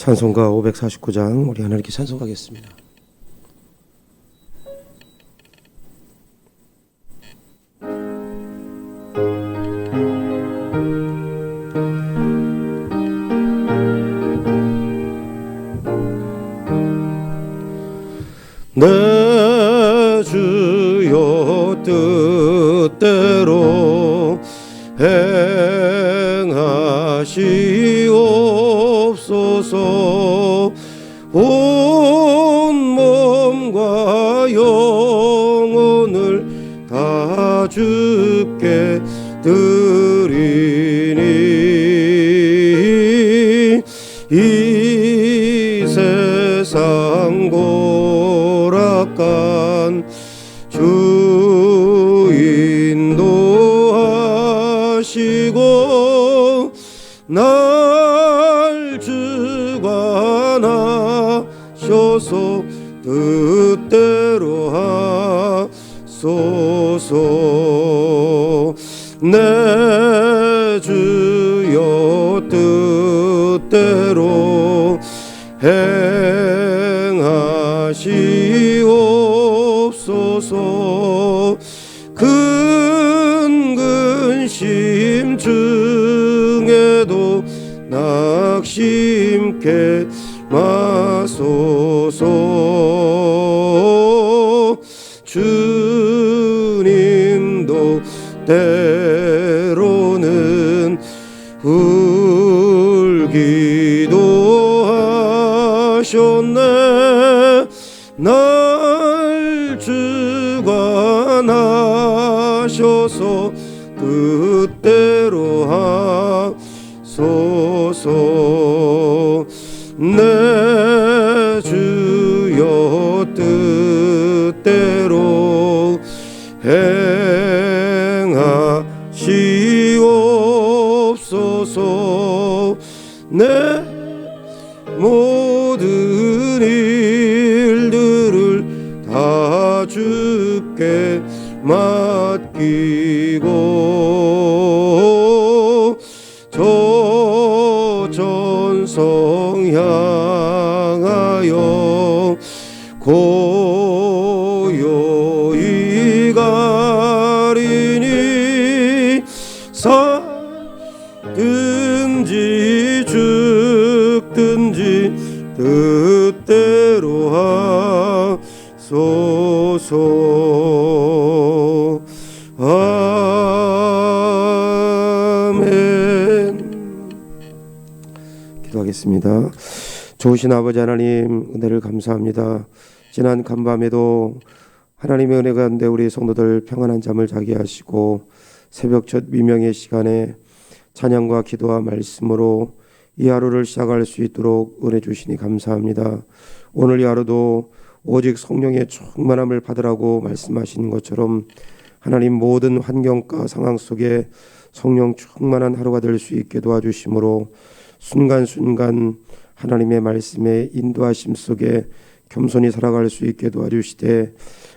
찬송가 549장 우리 하나님께 찬송하겠습니다. 내 주여 뜻대로 행하시옵소서. 온 몸과 영혼을 다 주께 드리니 이 세상 고락간 주 인도하시고 날 주관하셔서 뜻대로 하소서. 내 주여 뜻대로 행하시옵소서. 큰 근심 중에도 낙심케 마소서. 주님도 때로는 울기도 하셨네. 날 주관하셔서 뜻대로 하소서. 내 주여 뜻대로 행하시옵소서. 내 모든 일들을 다 주께 맡기고 저 전성 향하여 고요히 가리니 살든지 죽든지 뜻대로 하소서. 아멘. 기도하겠습니다. 좋으신 아버지 하나님, 은혜를 감사합니다. 지난 간밤에도 하나님의 은혜 가운데 우리 성도들 평안한 잠을 자게 하시고 새벽 첫 미명의 시간에 찬양과 기도와 말씀으로 이 하루를 시작할 수 있도록 은혜 주시니 감사합니다. 오늘 이 하루도 오직 성령의 충만함을 받으라고 말씀하신 것처럼 하나님 모든 환경과 상황 속에 성령 충만한 하루가 될 수 있게 도와주심으로 순간순간 하나님의 말씀에 인도하심 속에 겸손히 살아갈 수 있게 도와주시되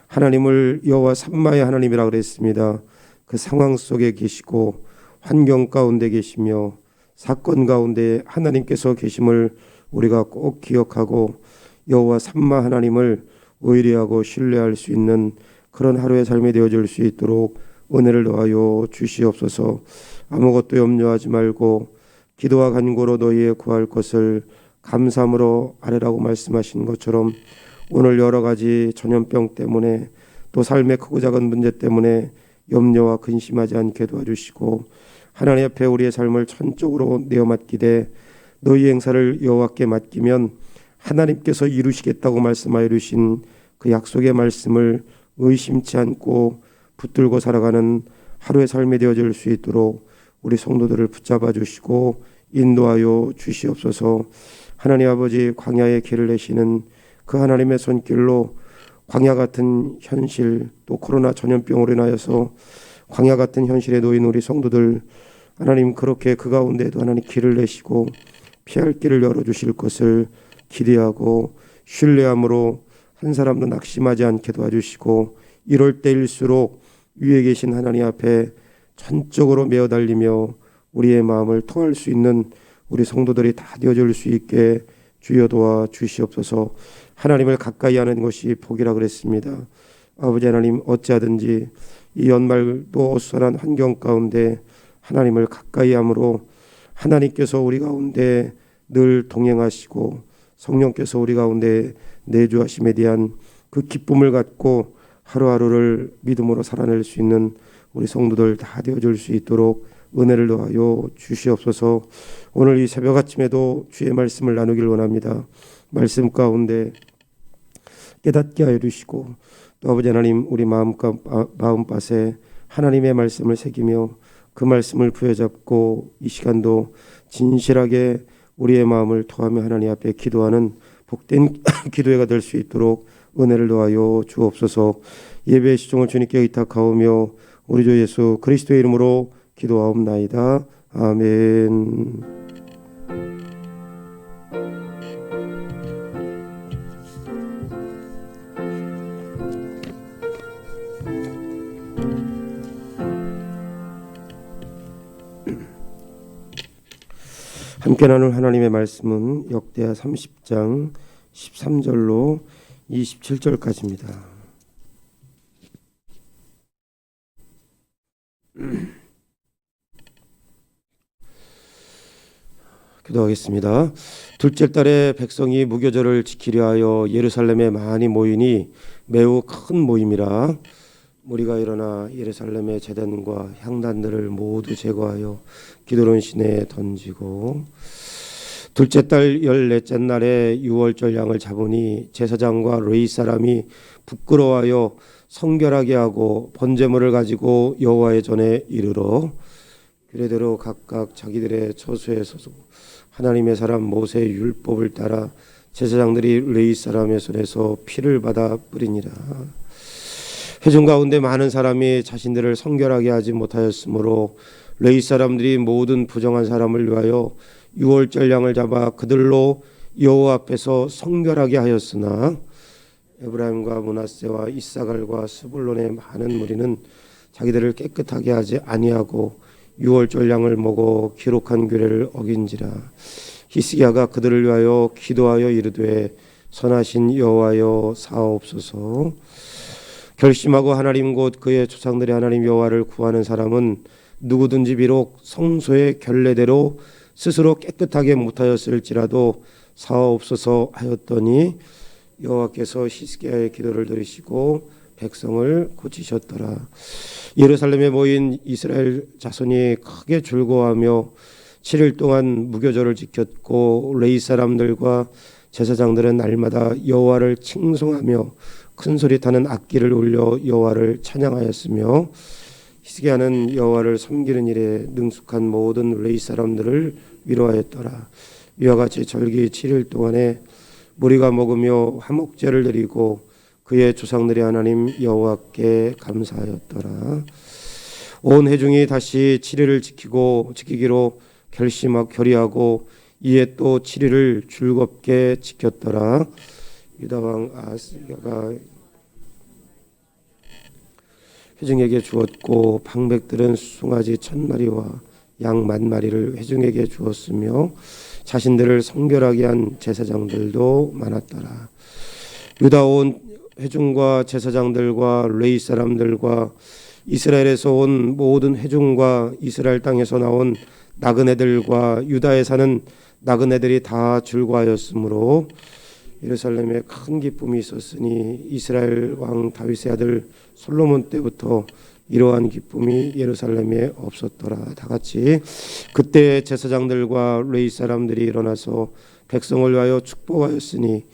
하나님을 여호와 삼마의 하나님이라 그랬습니다. 그 상황 속에 계시고 환경 가운데 계시며 사건 가운데 하나님께서 계심을 우리가 꼭 기억하고 여호와 삼마 하나님을 의뢰하고 신뢰할 수 있는 그런 하루의 삶이 되어질 수 있도록 은혜를 더하여 주시옵소서. 아무것도 염려하지 말고 기도와 간구로 너희의 구할 것을 감사함으로 아뢰라고 말씀하신 것처럼 오늘 여러 가지 전염병 때문에 또 삶의 크고 작은 문제 때문에 염려와 근심하지 않게 도와주시고 하나님 앞에 우리의 삶을 전적으로 내어 맡기되 너희 행사를 여호와께 맡기면 하나님께서 이루시겠다고 말씀하여 주신 그 약속의 말씀을 의심치 않고 붙들고 살아가는 하루의 삶이 되어질 수 있도록 우리 성도들을 붙잡아 주시고 인도하여 주시옵소서. 하나님 아버지, 광야의 길을 내시는 그 하나님의 손길로 광야 같은 현실, 또 코로나 전염병으로 인하여서 광야 같은 현실에 놓인 우리 성도들, 하나님 그렇게 그 가운데도 하나님 길을 내시고 피할 길을 열어주실 것을 기대하고 신뢰함으로 한 사람도 낙심하지 않게 도와주시고 이럴 때일수록 위에 계신 하나님 앞에 전적으로 메어 달리며 우리의 마음을 통할 수 있는 우리 성도들이 다 되어질 수 있게 주여 도와 주시옵소서. 하나님을 가까이 하는 것이 복이라 그랬습니다. 아버지 하나님, 어찌하든지 이 연말도 어수선한 환경 가운데 하나님을 가까이 함으로 하나님께서 우리 가운데 늘 동행하시고 성령께서 우리 가운데 내주하심에 대한 그 기쁨을 갖고 하루하루를 믿음으로 살아낼 수 있는 우리 성도들 다 되어줄 수 있도록 은혜를 더하여 주시옵소서. 오늘 이 새벽 아침에도 주의 말씀을 나누길 원합니다. 말씀 가운데 깨닫게 하여 주시고 또 아버지 하나님, 우리 마음밭에 하나님의 말씀을 새기며 그 말씀을 부여잡고 이 시간도 진실하게 우리의 마음을 토하며 하나님 앞에 기도하는 복된 기도회가 될 수 있도록 은혜를 더하여 주옵소서. 예배의 시종을 주님께 의탁하오며 우리 주 예수 그리스도의 이름으로 기도하옵나이다. 아멘. 함께 나눌 하나님의 말씀은 역대하 30장 13절로 27절까지입니다. 기도하겠습니다. 둘째 달에 백성이 무교절을 지키려 하여 예루살렘에 많이 모이니 매우 큰 모임이라 무리가 일어나 예루살렘의 제단과 향단들을 모두 제거하여 기드론 시내에 던지고 둘째 달 14째 날에 유월절 양을 잡으니 제사장과 레위 사람이 부끄러워하여 성결하게 하고 번제물을 가지고 여호와의 전에 이르러 규례대로 각각 자기들의 처소에 서서 하나님의 사람 모세의 율법을 따라 제사장들이 레위 사람의 손에서 피를 받아 뿌리니라. 회중 가운데 많은 사람이 자신들을 성결하게 하지 못하였으므로 레위 사람들이 모든 부정한 사람을 위하여 유월절 양을 잡아 그들로 여호와 앞에서 성결하게 하였으나 에브라임과 므낫세와 이사갈과 스불론의 많은 무리는 자기들을 깨끗하게 하지 아니하고 유월절 양을 먹어 기록한 규례를 어긴지라. 히스기야가 그들을 위하여 기도하여 이르되 선하신 여호와여 사옵소서. 결심하고 하나님 곧 그의 조상들의 하나님 여호와를 구하는 사람은 누구든지 비록 성소의 결례대로 스스로 깨끗하게 못하였을지라도 사옵소서 하였더니 여호와께서 히스기야의 기도를 들으시고 백성을 고치셨더라. 예루살렘에 모인 이스라엘 자손이 크게 즐거워하며 7일 동안 무교절을 지켰고 레위 사람들과 제사장들은 날마다 여호와를 칭송하며 큰소리 타는 악기를 울려 여호와를 찬양하였으며 히스기야는 여호와를 섬기는 일에 능숙한 모든 레위 사람들을 위로하였더라. 이와 같이 절기 7일 동안에 무리가 먹으며 화목제를 드리고 그의 조상들의 하나님 여호와께 감사하였더라. 온 회중이 다시 7일을 지키기로 결의하고 이에 또 7일을 즐겁게 지켰더라. 유다왕 아하스야가 회중에게 주었고 방백들은 숭아지 1000마리와 양 10,000마리를 회중에게 주었으며 자신들을 성결하게 한 제사장들도 많았더라. 유다 온 회중과 제사장들과 레위 사람들과 이스라엘에서 온 모든 회중과 이스라엘 땅에서 나온 나그네들과 유다에 사는 나그네들이 다 즐거워하였으므로 예루살렘에 큰 기쁨이 있었으니 이스라엘 왕 다윗의 아들 솔로몬 때부터 이러한 기쁨이 예루살렘에 없었더라. 다 같이 그때 제사장들과 레위 사람들이 일어나서 백성을 위하여 축복하였으니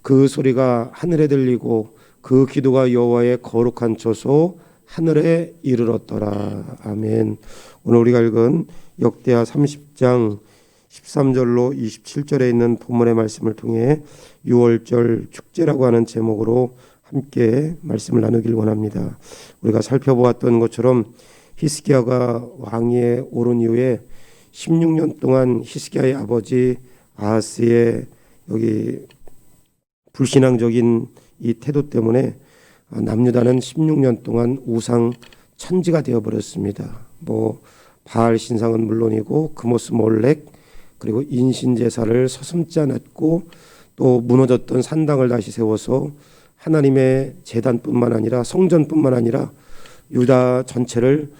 그 소리가 하늘에 들리고 그 기도가 여호와의 거룩한 처소 하늘에 이르렀더라. 아멘. 오늘 우리가 읽은 역대하 30장 13절로 27절에 있는 본문의 말씀을 통해 6월절 축제라고 하는 제목으로 함께 말씀을 나누길 원합니다. 우리가 살펴보았던 것처럼 히스기야가 왕위에 오른 이후에 16년 동안 히스기야의 아버지 아하스의 여기 불신앙적인 이 태도 때문에 남유다는 16년 동안 우상 천지가 되어버렸습니다. 바알 신상은 물론이고 그모스 몰렉 그리고 인신 제사를 서슴지 않았고 또 무너졌던 산당을 다시 세워서 하나님의 제단뿐만 아니라 성전뿐만 아니라 유다 전체를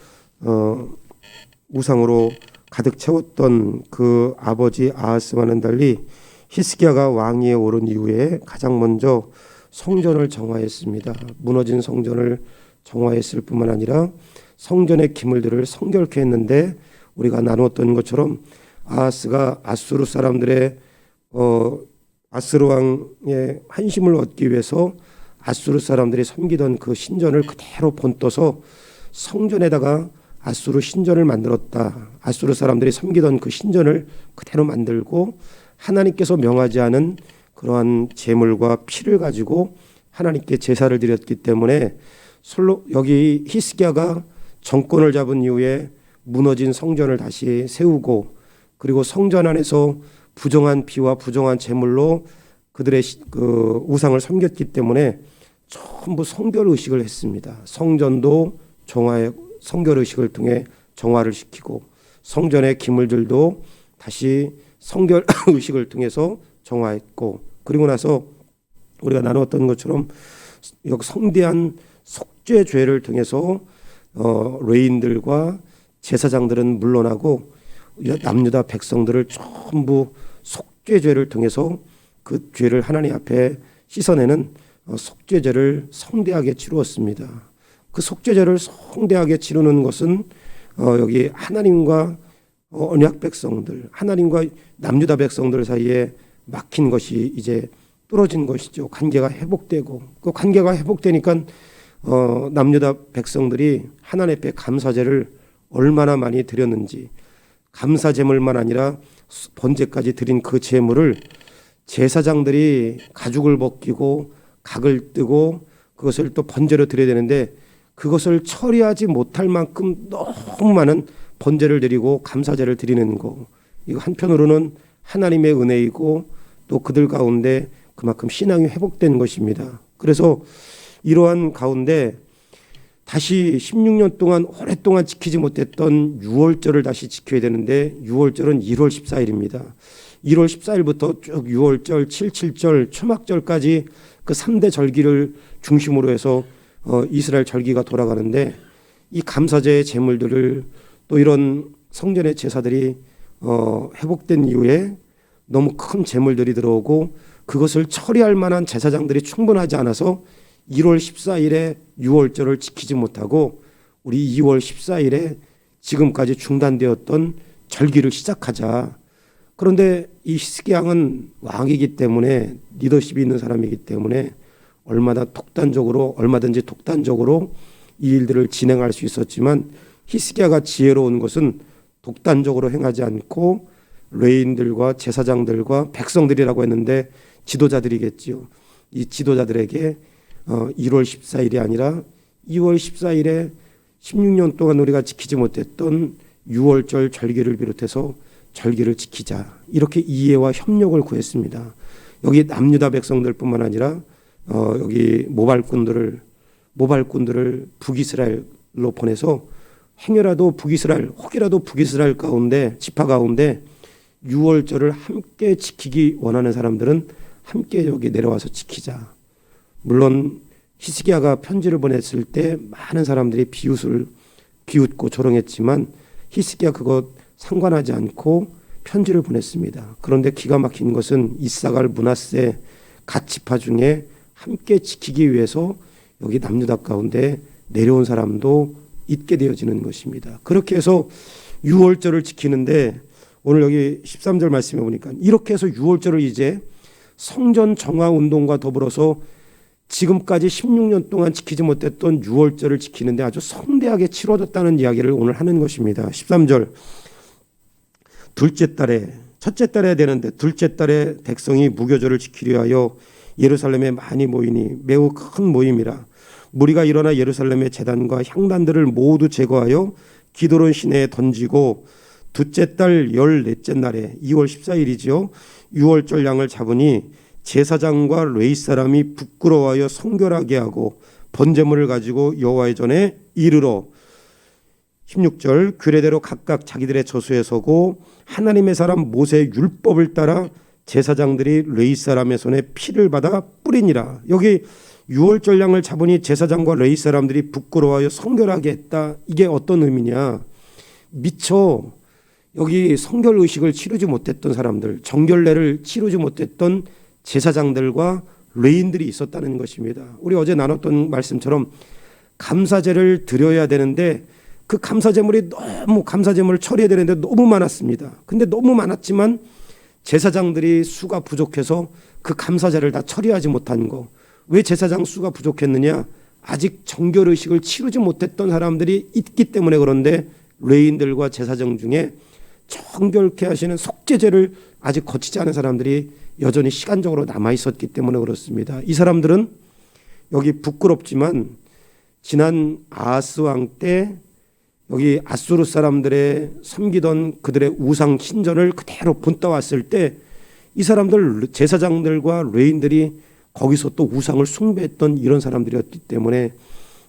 우상으로 가득 채웠던 그 아버지 아하스와는 달리 히스기야가 왕위에 오른 이후에 가장 먼저 성전을 정화했습니다. 무너진 성전을 정화했을 뿐만 아니라 성전의 기물들을 성결케 했는데 우리가 나누었던 것처럼 아하스가 아수르 사람들의 아스루 왕의 환심을 얻기 위해서 아수르 사람들이 섬기던 그 신전을 그대로 본떠서 성전에다가 아수르 신전을 만들었다. 아수르 사람들이 섬기던 그 신전을 그대로 만들고 하나님께서 명하지 않은 그러한 제물과 피를 가지고 하나님께 제사를 드렸기 때문에 여기 히스기야가 정권을 잡은 이후에 무너진 성전을 다시 세우고 그리고 성전 안에서 부정한 피와 부정한 제물로 그들의 그 우상을 섬겼기 때문에 전부 성결 의식을 했습니다. 성전도 성결 의식을 통해 정화를 시키고 성전의 기물들도 다시 성결 의식을 통해서 정화했고 그리고 나서 우리가 나누었던 것처럼 여기 성대한 속죄죄를 통해서 레인들과 제사장들은 물러나고 남유다 백성들을 전부 속죄죄를 통해서 그 죄를 하나님 앞에 씻어내는 속죄죄를 성대하게 치루었습니다. 그 속죄죄를 성대하게 치르는 것은 여기 하나님과 언약 백성들, 하나님과 남유다 백성들 사이에 막힌 것이 이제 뚫어진 것이죠. 관계가 회복되고 그 관계가 회복되니까 남유다 백성들이 하나님 앞에 감사제를 얼마나 많이 드렸는지 감사 제물만 아니라 번제까지 드린 그 제물을 제사장들이 가죽을 벗기고 각을 뜨고 그것을 또 번제로 드려야 되는데 그것을 처리하지 못할 만큼 너무 많은 번제를 드리고 감사제를 드리는 거 이거 한편으로는 하나님의 은혜이고 또 그들 가운데 그만큼 신앙이 회복된 것입니다. 그래서 이러한 가운데 다시 16년 동안 오랫동안 지키지 못했던 6월절을 다시 지켜야 되는데 6월절은 1월 14일입니다. 1월 14일부터 쭉 6월절, 77절, 초막절까지 그 3대 절기를 중심으로 해서 이스라엘 절기가 돌아가는데 이 감사제의 제물들을 또 이런 성전의 제사들이 회복된 이후에 너무 큰 제물들이 들어오고 그것을 처리할 만한 제사장들이 충분하지 않아서 1월 14일에 6월절을 지키지 못하고 우리 2월 14일에 지금까지 중단되었던 절기를 시작하자. 그런데 이 히스기야는 왕이기 때문에 리더십이 있는 사람이기 때문에 얼마든지 독단적으로 이 일들을 진행할 수 있었지만 히스기야가 지혜로운 것은 독단적으로 행하지 않고 레인들과 제사장들과 백성들이라고 했는데 지도자들이겠지요. 이 지도자들에게 1월 14일이 아니라 2월 14일에 16년 동안 우리가 지키지 못했던 6월절 절기를 비롯해서 절기를 지키자, 이렇게 이해와 협력을 구했습니다. 여기 남유다 백성들뿐만 아니라 여기 모발꾼들을 북이스라엘로 보내서 혹이라도 북이스라엘 가운데 지파 가운데 6월절을 함께 지키기 원하는 사람들은 함께 여기 내려와서 지키자. 물론 히스기야가 편지를 보냈을 때 많은 사람들이 비웃고 조롱했지만 히스기야 그것 상관하지 않고 편지를 보냈습니다. 그런데 기가 막힌 것은 이사갈, 므낫세 각 지파 중에 함께 지키기 위해서 여기 남유다 가운데 내려온 사람도 있게 되어지는 것입니다. 그렇게 해서 6월절을 지키는데 오늘 여기 13절 말씀해 보니까 이렇게 해서 6월절을 이제 성전 정화 운동과 더불어서 지금까지 16년 동안 지키지 못했던 6월절을 지키는데 아주 성대하게 치러졌다는 이야기를 오늘 하는 것입니다. 13절 첫째 달에 되는데 둘째 달에 백성이 무교절을 지키려 하여 예루살렘에 많이 모이니 매우 큰 모임이라. 무리가 일어나 예루살렘의 제단과 향단들을 모두 제거하여 기드론 시내에 던지고 둘째 달 14째 날에 2월 14일이지요. 6월절 양을 잡으니 제사장과 레위 사람이 부끄러워하여 성결하게 하고 번제물을 가지고 여호와의 전에 이르러 16절 규례대로 각각 자기들의 저수에 서고 하나님의 사람 모세의 율법을 따라 제사장들이 레위 사람의 손에 피를 받아 뿌리니라. 여기 6월절 양을 잡으니 제사장과 레위 사람들이 부끄러워하여 성결하게 했다. 이게 어떤 의미냐? 미처 여기 성결 의식을 치르지 못했던 사람들, 정결례를 치르지 못했던 제사장들과 레위인들이 있었다는 것입니다. 우리 어제 나눴던 말씀처럼 감사제를 드려야 되는데 그 감사제물이 감사제물을 처리해야 되는데 너무 많았습니다. 근데 너무 많았지만 제사장들이 수가 부족해서 그 감사제를 다 처리하지 못한 거. 왜 제사장 수가 부족했느냐? 아직 정결의식을 치르지 못했던 사람들이 있기 때문에. 그런데 레위인들과 제사장 중에 정결케 하시는 속죄제를 아직 거치지 않은 사람들이 여전히 시간적으로 남아 있었기 때문에 그렇습니다. 이 사람들은 여기 부끄럽지만 지난 아하스 왕 때 여기 아수르 사람들의 섬기던 그들의 우상 신전을 그대로 본따왔을 때 이 사람들 제사장들과 레위인들이 거기서 또 우상을 숭배했던 이런 사람들이었기 때문에,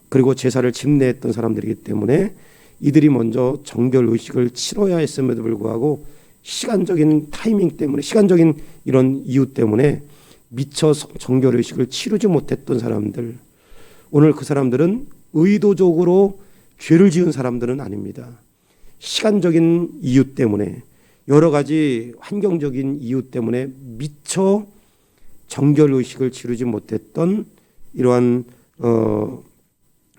그리고 제사를 집례했던 사람들이기 때문에 이들이 먼저 정결 의식을 치러야 했음에도 불구하고 시간적인 타이밍 때문에, 시간적인 이런 이유 때문에 미처 정결 의식을 치르지 못했던 사람들, 오늘 그 사람들은 의도적으로 죄를 지은 사람들은 아닙니다. 시간적인 이유 때문에, 여러 가지 환경적인 이유 때문에 미처 정결 의식을 치르지 못했던 이러한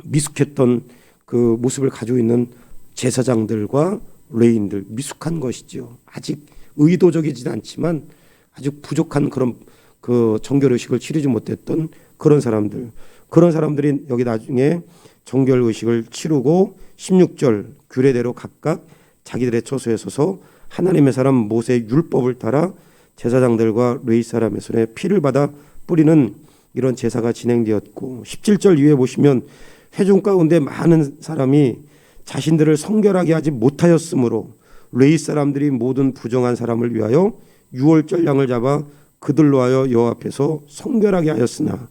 미숙했던 그 모습을 가지고 있는 제사장들과 레위인들, 미숙한 것이죠. 아직 의도적이지는 않지만 아주 부족한 그런 그 정결 의식을 치르지 못했던 그런 사람들이 여기 나중에 정결 의식을 치르고 16절 규례대로 각각 자기들의 처소에 서서 하나님의 사람 모세의 율법을 따라 제사장들과 레위 사람의 손에 피를 받아 뿌리는 이런 제사가 진행되었고, 17절 이후에 보시면 회중 가운데 많은 사람이 자신들을 성결하게 하지 못하였으므로 레위 사람들이 모든 부정한 사람을 위하여 6월절 양을 잡아 그들로 하여 여호와 앞에서 성결하게 하였으나,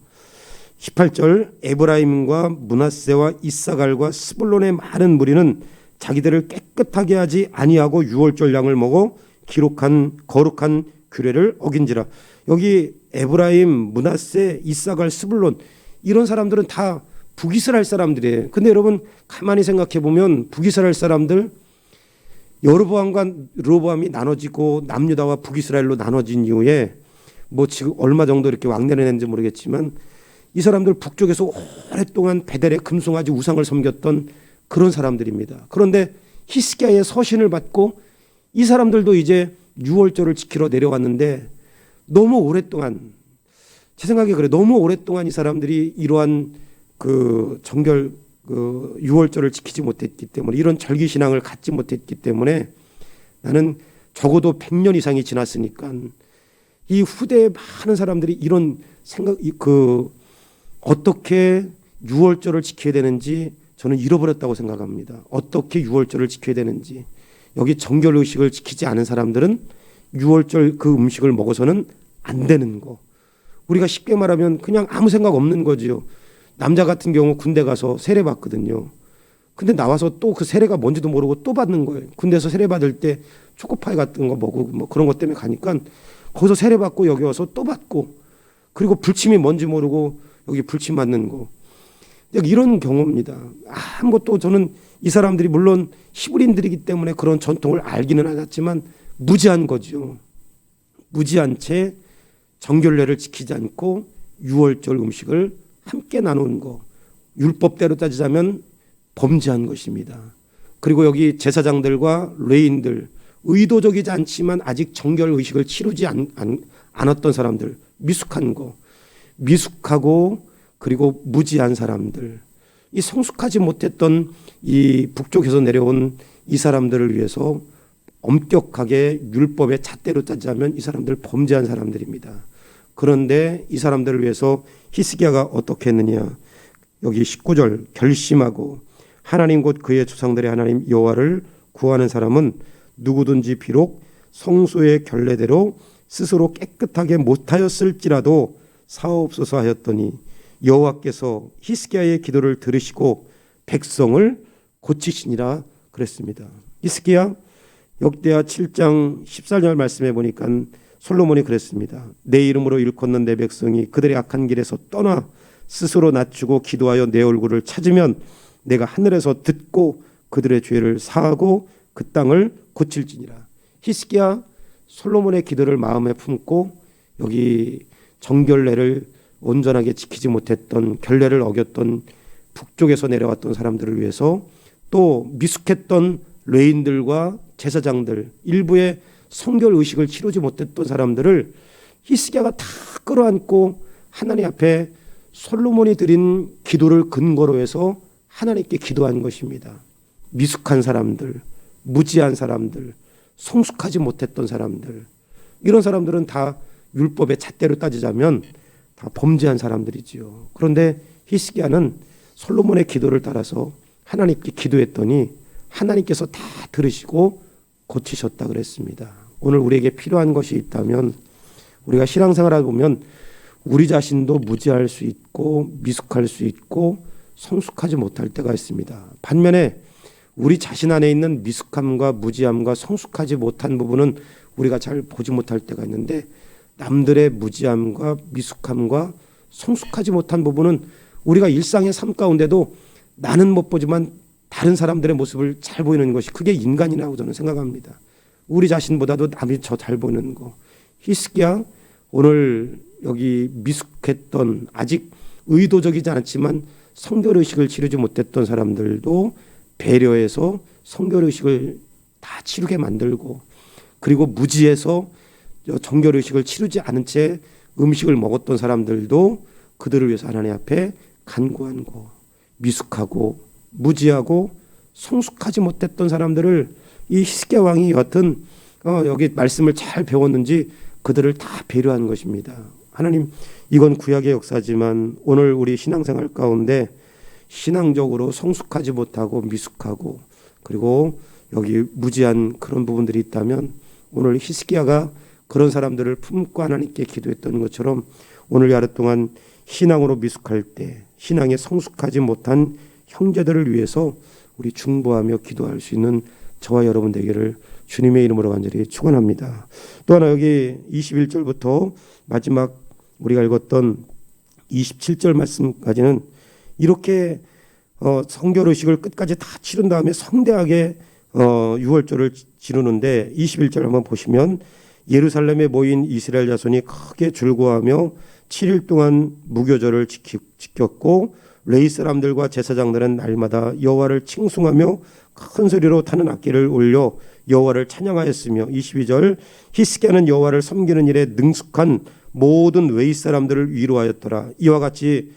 18절 에브라임과 므낫세와 이사갈과 스불론의 많은 무리는 자기들을 깨끗하게 하지 아니하고 6월절 양을 먹어 기록한 거룩한 규례를 어긴지라. 여기 에브라임, 므낫세, 이사갈, 스불론 이런 사람들은 다 북이스라엘 사람들이에요. 근데 여러분 가만히 생각해 보면 북이스라엘 사람들, 여로보암과 르호보암이 나눠지고 남유다와 북이스라엘로 나눠진 이후에 지금 얼마 정도 이렇게 왕래를 했는지 모르겠지만 이 사람들 북쪽에서 오랫동안 베델의 금송아지 우상을 섬겼던 그런 사람들입니다. 그런데 히스기야의 서신을 받고 이 사람들도 이제 6월절을 지키러 내려왔는데 너무 오랫동안, 제 생각에 그래, 너무 오랫동안 이 사람들이 이러한 그 정결 6월절을 지키지 못했기 때문에, 이런 절기신앙을 갖지 못했기 때문에 나는 적어도 100년 이상이 지났으니까 이 후대에 많은 사람들이 이런 생각, 어떻게 유월절을 지켜야 되는지 저는 잃어버렸다고 생각합니다. 어떻게 유월절을 지켜야 되는지. 여기 정결 의식을 지키지 않은 사람들은 유월절 그 음식을 먹어서는 안 되는 거. 우리가 쉽게 말하면 그냥 아무 생각 없는 거지요. 남자 같은 경우 군대 가서 세례 받거든요. 근데 나와서 또 그 세례가 뭔지도 모르고 또 받는 거예요. 군대에서 세례 받을 때 초코파이 같은 거 먹고 뭐 그런 것 때문에 가니까 거기서 세례 받고 여기 와서 또 받고, 그리고 불침이 뭔지 모르고 여기 불침 맞는 거. 이런 경우입니다. 아무것도 저는 이 사람들이 물론 히브리인들이기 때문에 그런 전통을 알기는 하겠지만 무지한 거죠. 무지한 채 정결례를 지키지 않고 유월절 음식을 함께 나누는 거. 율법대로 따지자면 범죄한 것입니다. 그리고 여기 제사장들과 레인들, 의도적이지 않지만 아직 정결 의식을 치르지 않았던 사람들, 미숙한 거, 미숙하고 그리고 무지한 사람들, 이 성숙하지 못했던 이 북쪽에서 내려온 이 사람들을 위해서 엄격하게 율법의 잣대로 따지자면 이 사람들 범죄한 사람들입니다. 그런데 이 사람들을 위해서 히스기야가 어떻게 했느냐. 여기 19절, 결심하고 하나님 곧 그의 조상들의 하나님 여호와를 구하는 사람은 누구든지 비록 성소의 결례대로 스스로 깨끗하게 못하였을지라도 사옵소서 하였더니 여호와께서 히스기야의 기도를 들으시고 백성을 고치시니라 그랬습니다. 히스기야 역대하 7장 14절 말씀해 보니까 솔로몬이 그랬습니다. 내 이름으로 일컫는 내 백성이 그들의 악한 길에서 떠나 스스로 낮추고 기도하여 내 얼굴을 찾으면 내가 하늘에서 듣고 그들의 죄를 사하고 그 땅을 고칠지니라. 히스기야 솔로몬의 기도를 마음에 품고 여기 정결례를 온전하게 지키지 못했던, 결례를 어겼던 북쪽에서 내려왔던 사람들을 위해서, 또 미숙했던 레인들과 제사장들, 일부의 성결 의식을 치르지 못했던 사람들을 히스기야가 다 끌어안고 하나님 앞에 솔로몬이 드린 기도를 근거로 해서 하나님께 기도한 것입니다. 미숙한 사람들, 무지한 사람들, 성숙하지 못했던 사람들, 이런 사람들은 다 율법의 잣대로 따지자면 다 범죄한 사람들이지요. 그런데 히스기야는 솔로몬의 기도를 따라서 하나님께 기도했더니 하나님께서 다 들으시고 고치셨다 그랬습니다. 오늘 우리에게 필요한 것이 있다면, 우리가 신앙생활을 보면 우리 자신도 무지할 수 있고 미숙할 수 있고 성숙하지 못할 때가 있습니다. 반면에 우리 자신 안에 있는 미숙함과 무지함과 성숙하지 못한 부분은 우리가 잘 보지 못할 때가 있는데, 남들의 무지함과 미숙함과 성숙하지 못한 부분은 우리가 일상의 삶 가운데도 나는 못 보지만 다른 사람들의 모습을 잘 보이는 것이, 그게 인간이라고 저는 생각합니다. 우리 자신보다도 남이 저 잘 보이는 거. 히스기야 오늘 여기 미숙했던, 아직 의도적이지 않지만 성결의식을 치르지 못했던 사람들도 배려해서 성결의식을 다 치르게 만들고, 그리고 무지해서 정결의식을 치르지 않은 채 음식을 먹었던 사람들도 그들을 위해서 하나님 앞에 간구한 거. 미숙하고 무지하고 성숙하지 못했던 사람들을 이 히스기야 왕이 여하튼 여기 말씀을 잘 배웠는지 그들을 다 배려한 것입니다. 하나님, 이건 구약의 역사지만 오늘 우리 신앙생활 가운데 신앙적으로 성숙하지 못하고 미숙하고 그리고 여기 무지한 그런 부분들이 있다면, 오늘 히스기야가 그런 사람들을 품고 하나님께 기도했던 것처럼 오늘 하루 동안 신앙으로 미숙할 때, 신앙에 성숙하지 못한 형제들을 위해서 우리 중보하며 기도할 수 있는 저와 여러분 되기를 주님의 이름으로 간절히 축원합니다. 또 하나 여기 21절부터 마지막 우리가 읽었던 27절 말씀까지는 이렇게 성결의식을 끝까지 다 치른 다음에 성대하게 유월절을 지르는데, 21절 한번 보시면 예루살렘에 모인 이스라엘 자손이 크게 즐거워하며 7일 동안 무교절을 지켰고 레위 사람들과 제사장들은 날마다 여호와를 칭송하며 큰 소리로 타는 악기를 올려 여호와를 찬양하였으며, 22절 히스기야는 여호와를 섬기는 일에 능숙한 모든 웨이 사람들을 위로하였더라. 이와 같이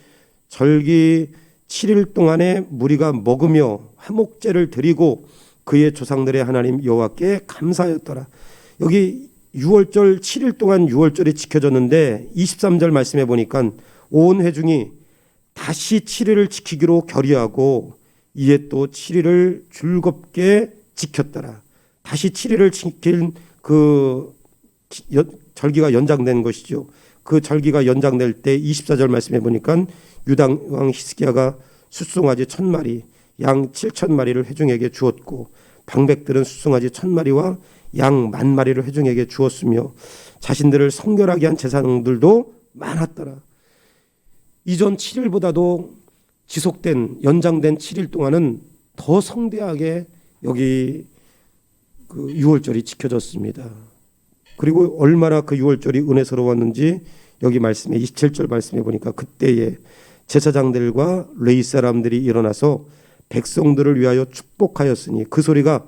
절기 7일 동안에 무리가 먹으며 화목제를 드리고 그의 조상들의 하나님 여호와께 감사하였더라. 여기 6월절 7일 동안 6월절이 지켜졌는데 23절 말씀해 보니까 온 회중이 다시 7일을 지키기로 결의하고 이에 또 7일을 즐겁게 지켰더라. 다시 7일을 지킨 그 절기가 연장된 것이죠. 그 절기가 연장될 때 24절 말씀해 보니까 유다 왕 히스기야가 숫송아지 1000마리, 양 7000마리를 회중에게 주었고 방백들은 숫송아지 1000마리와 양 10,000마리를 회중에게 주었으며 자신들을 성결하게 한 제사장들도 많았더라. 이전 7일보다도 지속된 연장된 7일 동안은 더 성대하게 여기 그 6월절이 지켜졌습니다. 그리고 얼마나 그 6월절이 은혜스러웠는지 여기 말씀에 27절 말씀해 보니까 그때에 제사장들과 레위 사람들이 일어나서 백성들을 위하여 축복하였으니 그 소리가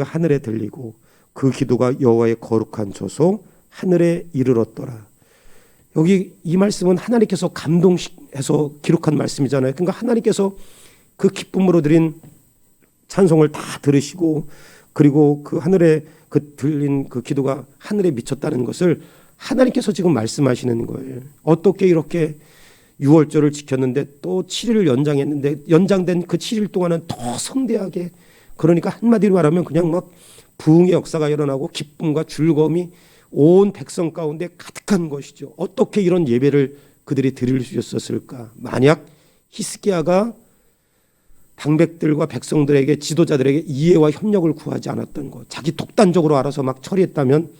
하늘에 들리고 그 기도가 여호와의 거룩한 처소 하늘에 이르렀더라. 여기 이 말씀은 하나님께서 감동해서 기록한 말씀이잖아요. 그러니까 하나님께서 그 기쁨으로 드린 찬송을 다 들으시고 그리고 그 하늘에 그 들린 그 기도가 하늘에 미쳤다는 것을 하나님께서 지금 말씀하시는 거예요. 어떻게 이렇게 6월절을 지켰는데 또 7일을 연장했는데 연장된 그 7일 동안은 더 성대하게, 그러니까 한마디로 말하면 그냥 막 부흥의 역사가 일어나고 기쁨과 즐거움이 온 백성 가운데 가득한 것이죠. 어떻게 이런 예배를 그들이 드릴 수 있었을까? 만약 히스기야가 방백들과 백성들에게 지도자들에게 이해와 협력을 구하지 않았던 것, 자기 독단적으로 알아서 막 처리했다면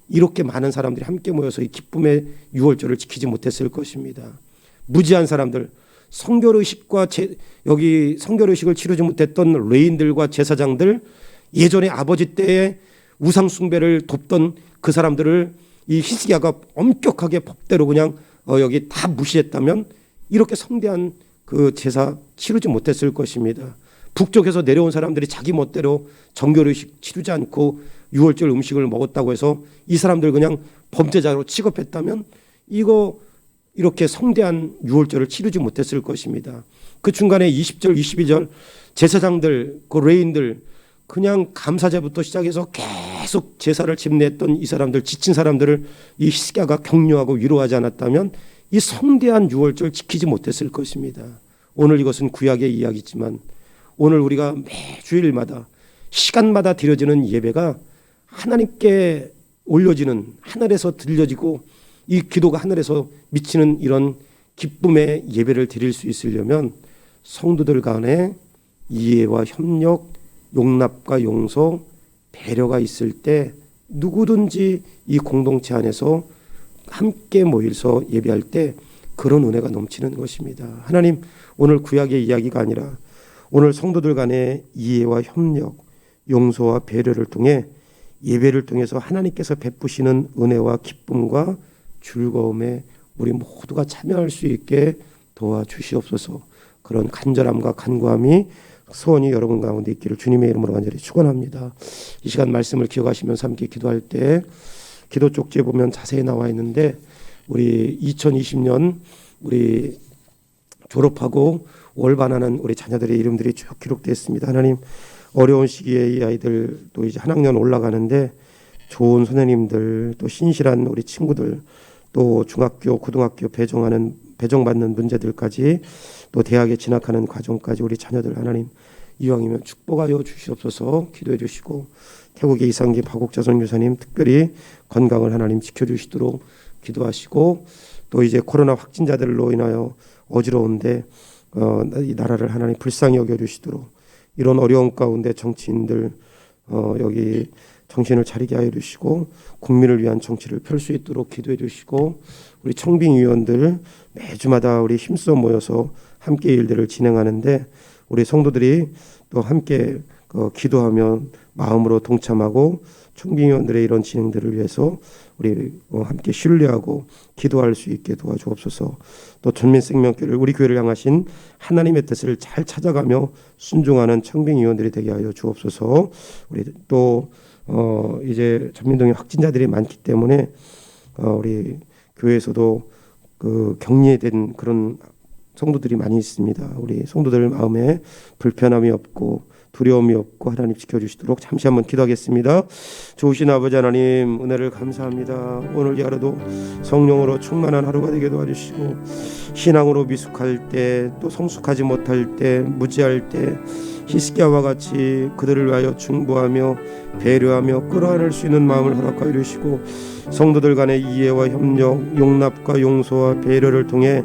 이렇게 많은 사람들이 함께 모여서 이 기쁨의 6월절을 지키지 못했을 것입니다. 무지한 사람들, 성결의식과 여기 성결의식을 치르지 못했던 레인들과 제사장들, 예전에 아버지 때에 우상 숭배를 돕던 그 사람들을 이 히스기야가 엄격하게 법대로 그냥 여기 다 무시했다면 이렇게 성대한 그 제사 치르지 못했을 것입니다. 북쪽에서 내려온 사람들이 자기 멋대로 정결의식 치르지 않고 6월절 음식을 먹었다고 해서 이 사람들 그냥 범죄자로 취급했다면 이거 이렇게 성대한 6월절을 치르지 못했을 것입니다. 그 중간에 20절 22절 제사장들 그 레인들 그냥 감사제부터 시작해서 계속 제사를 집례했던 이 사람들, 지친 사람들을 이 히스기야가 격려하고 위로하지 않았다면 이 성대한 6월절 지키지 못했을 것입니다. 오늘 이것은 구약의 이야기지만 오늘 우리가 매주일마다 시간마다 드려지는 예배가 하나님께 올려지는, 하늘에서 들려지고 이 기도가 하늘에서 미치는 이런 기쁨의 예배를 드릴 수 있으려면 성도들 간에 이해와 협력, 용납과 용서, 배려가 있을 때 누구든지 이 공동체 안에서 함께 모여서 예배할 때 그런 은혜가 넘치는 것입니다. 하나님, 오늘 구약의 이야기가 아니라 오늘 성도들 간의 이해와 협력, 용서와 배려를 통해 예배를 통해서 하나님께서 베푸시는 은혜와 기쁨과 즐거움에 우리 모두가 참여할 수 있게 도와주시옵소서. 그런 간절함과 간구함이 소원이 여러분 가운데 있기를 주님의 이름으로 간절히 축원합니다. 이 시간 말씀을 기억하시면서 함께 기도할 때 기도 쪽지에 보면 자세히 나와 있는데 우리 2020년 우리 졸업하고 월반하는 우리 자녀들의 이름들이 쭉 기록되어 있습니다. 하나님, 어려운 시기에 이 아이들 또 이제 한 학년 올라가는데 좋은 선생님들, 또 신실한 우리 친구들, 또 중학교, 고등학교 배정받는 문제들까지 또 대학에 진학하는 과정까지 우리 자녀들 하나님 이왕이면 축복하여 주시옵소서. 기도해 주시고 태국의 이상기 박옥자선 유사님 특별히 건강을 하나님 지켜주시도록 기도하시고 또 이제 코로나 확진자들로 인하여 어지러운데 이 나라를 하나님 불쌍히 여겨주시도록 이런 어려운 가운데 정치인들 여기 정신을 차리게 하여 주시고 국민을 위한 정치를 펼 수 있도록 기도해 주시고 우리 청빙위원들 매주마다 우리 힘써 모여서 함께 일들을 진행하는데 우리 성도들이 또 함께 기도하며 마음으로 동참하고 청빙위원들의 이런 진행들을 위해서 우리 함께 신뢰하고 기도할 수 있게 도와주옵소서. 또 전민생명교회를 우리 교회를 향하신 하나님의 뜻을 잘 찾아가며 순종하는 청빙위원들이 되게 하여 주옵소서. 우리 또 이제 전민동에 확진자들이 많기 때문에 우리 교회에서도 그 격리된 그런 성도들이 많이 있습니다. 우리 성도들 마음에 불편함이 없고 두려움이 없고 하나님 지켜주시도록 잠시 한번 기도하겠습니다. 좋으신 아버지 하나님, 은혜를 감사합니다. 오늘 이 하루도 성령으로 충만한 하루가 되게 도와주시고, 신앙으로 미숙할 때, 또 성숙하지 못할 때, 무지할 때 히스기야와 같이 그들을 위하여 중보하며 배려하며 끌어안을 수 있는 마음을 허락하여 주시고, 성도들 간의 이해와 협력, 용납과 용서와 배려를 통해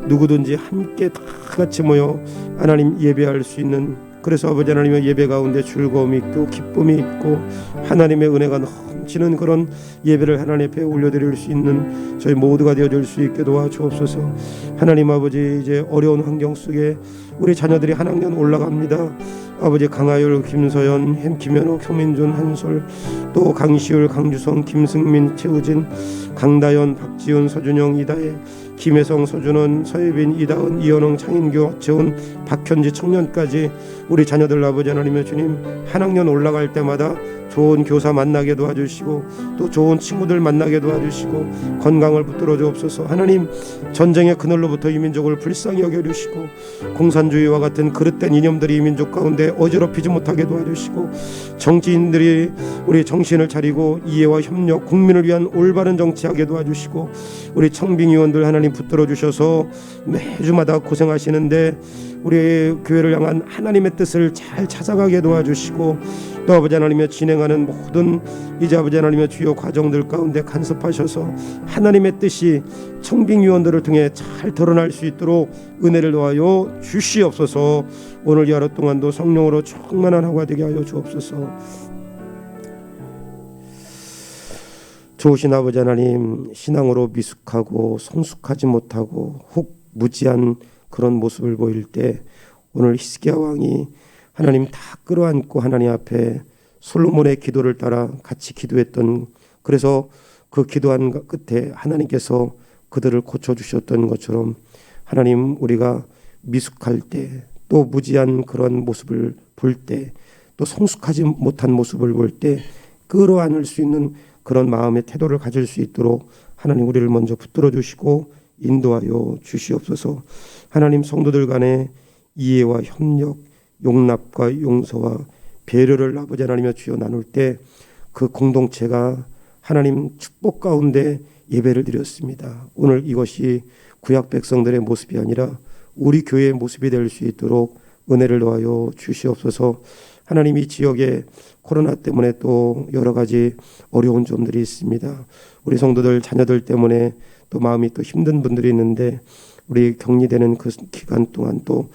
누구든지 함께 다 같이 모여 하나님 예배할 수 있는, 그래서 아버지 하나님의 예배 가운데 즐거움이 있고 기쁨이 있고 하나님의 은혜가 넘치는 그런 예배를 하나님 앞에 올려드릴 수 있는 저희 모두가 되어줄 수 있게 도와주옵소서. 하나님 아버지, 이제 어려운 환경 속에 우리 자녀들이 한 학년 올라갑니다. 아버지, 강하율, 김서연, 김현욱, 효민준, 한솔, 또 강시율, 강주성, 김승민, 최우진, 강다연, 박지훈, 서준영, 이다혜, 김혜성, 서준원, 서예빈, 이다은, 이현웅, 창인교, 재훈, 박현지, 청년까지 우리 자녀들 아버지 하나님의 주님, 한 학년 올라갈 때마다 좋은 교사 만나게 도와주시고 또 좋은 친구들 만나게 도와주시고 건강을 붙들어 주옵소서. 하나님, 전쟁의 그늘로부터 이 민족을 불쌍히 여겨주시고 공산주의와 같은 그릇된 이념들이 이 민족 가운데 어지럽히지 못하게 도와주시고, 정치인들이 우리 정신을 차리고 이해와 협력, 국민을 위한 올바른 정치하게 도와주시고, 우리 청빙위원들 하나님 붙들어 주셔서 매주마다 고생하시는데 우리 교회를 향한 하나님의 뜻을 잘 찾아가게 도와주시고, 또 아버지 하나님의 진행하는 모든 이제 아버지 하나님의 주요 과정들 가운데 간섭하셔서 하나님의 뜻이 청빙위원들을 통해 잘 드러날 수 있도록 은혜를 도하여 주시옵소서. 오늘 이 하루 동안도 성령으로 충만한 하루가 되게 하여 주옵소서. 좋으신 아버지 하나님, 신앙으로 미숙하고 성숙하지 못하고 혹 무지한 그런 모습을 보일 때 오늘 히스기야 왕이 하나님 다 끌어안고 하나님 앞에 솔로몬의 기도를 따라 같이 기도했던, 그래서 그 기도한 끝에 하나님께서 그들을 고쳐주셨던 것처럼, 하나님, 우리가 미숙할 때, 또 무지한 그런 모습을 볼 때, 또 성숙하지 못한 모습을 볼 때 끌어안을 수 있는 그런 마음의 태도를 가질 수 있도록 하나님 우리를 먼저 붙들어 주시고 인도하여 주시옵소서. 하나님, 성도들 간의 이해와 협력, 용납과 용서와 배려를 아버지 하나님의 주여 나눌 때 그 공동체가 하나님 축복 가운데 예배를 드렸습니다. 오늘 이것이 구약 백성들의 모습이 아니라 우리 교회의 모습이 될 수 있도록 은혜를 더하여 주시옵소서. 하나님, 이 지역에 코로나 때문에 또 여러 가지 어려운 점들이 있습니다. 우리 성도들 자녀들 때문에 또 마음이 또 힘든 분들이 있는데, 우리 격리되는 그 기간 동안 또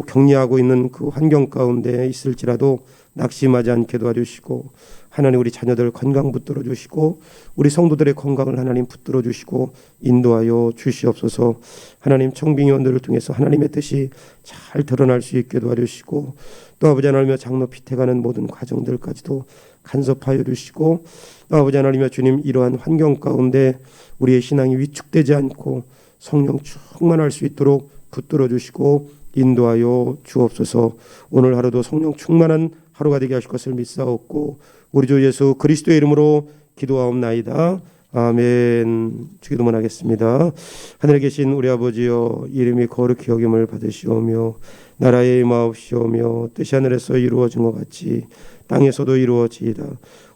격리하고 있는 그 환경 가운데 있을지라도 낙심하지 않게 도와주시고, 하나님 우리 자녀들 건강 붙들어 주시고 우리 성도들의 건강을 하나님 붙들어 주시고 인도하여 주시옵소서. 하나님, 청빙위원들을 통해서 하나님의 뜻이 잘 드러날 수 있게 도와주시고, 또 아버지 하나님의 장로 피태가는 모든 과정들까지도 간섭하여 주시고, 또 아버지 하나님의 주님, 이러한 환경 가운데 우리의 신앙이 위축되지 않고 성령 충만할 수 있도록 붙들어 주시고 인도하여 주옵소서. 오늘 하루도 성령 충만한 하루가 되게 하실 것을 믿사옵고 우리 주 예수 그리스도의 이름으로 기도하옵나이다. 아멘. 주기도문 하겠습니다. 하늘에 계신 우리 아버지여, 이름이 거룩히 여김을 받으시오며 나라의 임하옵시오며 뜻이 하늘에서 이루어진 것 같이 땅에서도 이루어지이다.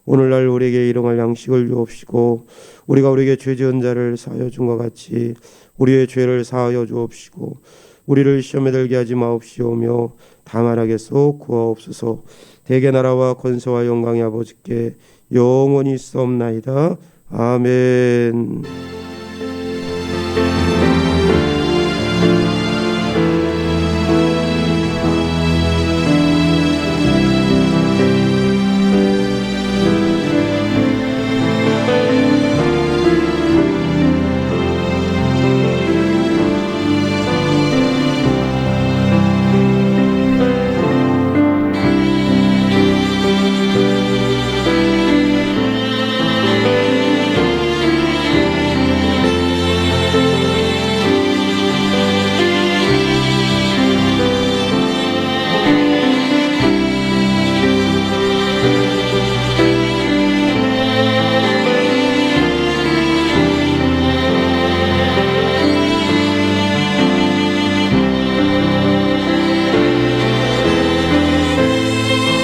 오늘날 우리에게 일용할 양식을 주옵시고 우리가 우리에게 죄 지은 자를 사하여 준 것 같이 우리의 죄를 사하여 주옵시고 우리를 시험에 들게 하지 마옵시오며 다만 악에서 구하옵소서. 대개 나라와 권세와 영광이 아버지께 영원히 있사옵나이다. 아멘.